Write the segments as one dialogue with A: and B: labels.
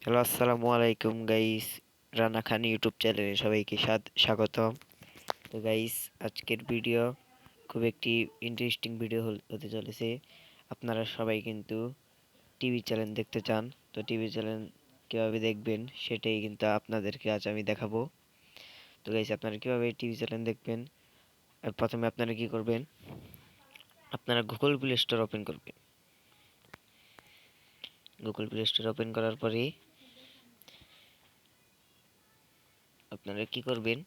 A: Hello, আসসালামু আলাইকুম guys. Rana খান YouTube চ্যানেলে সবাইকে স্বাগতম। তো গাইস, আজকের ভিডিও খুব একটি ইন্টারেস্টিং ভিডিও হতে চলেছে। আপনারা সবাই কিন্তু টিভি চ্যানেল দেখতে চান। তো টিভি চ্যানেল কীভাবে দেখবেন সেটাই কিন্তু আপনাদেরকে আজ আমি দেখাবো। তো গাইস, আপনারা কীভাবে টিভি চ্যানেল দেখবেন, আর প্রথমে আপনারা কি করবেন, আপনারা গুগল প্লে স্টোর ওপেন করবেন। গুগল প্লে স্টোর ওপেন করার পরে আপনারা কি করবেন,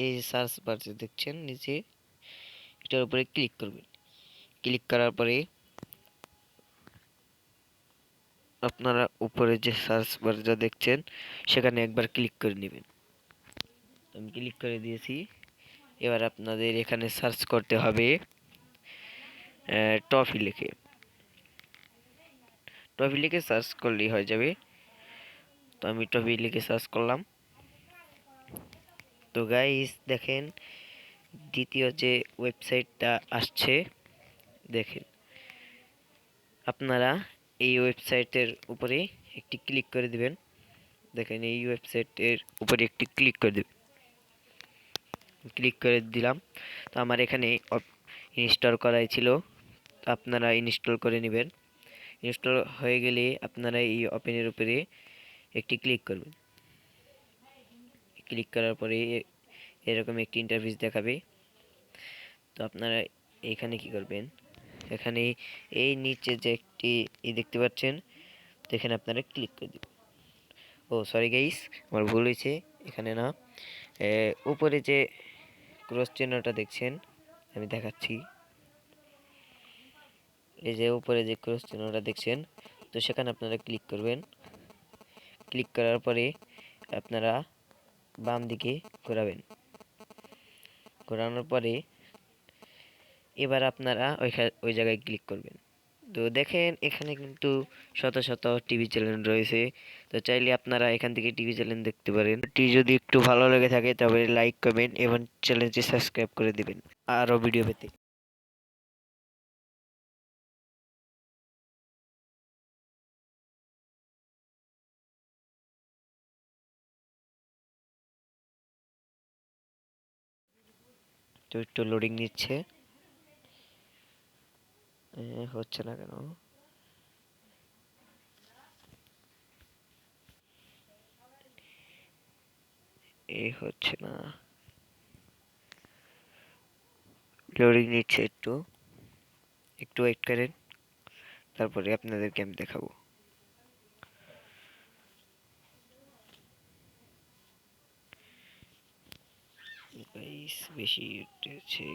A: এই যে সার্চ বার যে দেখছেন নিচে, এটার উপরে ক্লিক করবেন। ক্লিক করার পরে আপনারা উপরে যে সার্চ বারটা দেখছেন সেখানে একবার ক্লিক করে নেবেন। আমি ক্লিক করে দিয়েছি। এবার আপনাদের এখানে সার্চ করতে হবে টফি লিখে। টফি লিখে সার্চ করলেই হয়ে যাবে। তো আমি টফি লিখে সার্চ করলাম। তো গাইস দেখেন, দ্বিতীয় যে ওয়েবসাইটটা আসছে, দেখেন আপনারা এই ওয়েবসাইটের উপরে একটি ক্লিক করে দিবেন। দেখেন এই ওয়েবসাইটের উপরে একটি ক্লিক করে দিবেন। ক্লিক করে দিলাম। তো আমার এখানে ইনস্টল করাই ছিল, তো আপনারা ইনস্টল করে নেবেন। ইনস্টল হয়ে গেলে আপনারা এই ওপেনের উপরে একটি ক্লিক করবেন। ক্লিক করার পরে এরকম একটি ইন্টারফেস দেখাবে। তো আপনারা এখানে কি করবেন, এখানে এই নিচে যে একটি দেখতে পাচ্ছেন, তো এখানে আপনারা ক্লিক করে দিবেন। ও সরি গাইস, আমার ভুল হয়েছে। এখানে না, উপরে যে ক্রস চিহ্নটা দেখছেন, আমি দেখাচ্ছি। এই যে উপরে যে ক্রস চিহ্নটা দেখছেন, তো সেখানে আপনারা ক্লিক করবেন। ক্লিক করার পরে আপনারা বাম দিকে ঘোরাবেন। ঘোরানোর পরে এবার আপনারা ওই জায়গায় ক্লিক করবেন। তো দেখেন এখানে কিন্তু শত শত টিভি চ্যানেল রয়েছে। তো চাইলে আপনারা এখান থেকে টিভি চ্যানেল দেখতে পারেন। যদি একটু ভালো লেগে থাকে তবে লাইক, কমেন্ট এবং চ্যানেলটি সাবস্ক্রাইব করে দিবেন আরও ভিডিও পেতে। তো একটু লোডিং নিচ্ছে, হচ্ছে না কেন? হচ্ছে না, লোডিং নিচ্ছে, একটু একটু ওয়েট করেন, তারপরে আপনাদেরকে আমি দেখাবো। গাইস বেশি উঠেছে।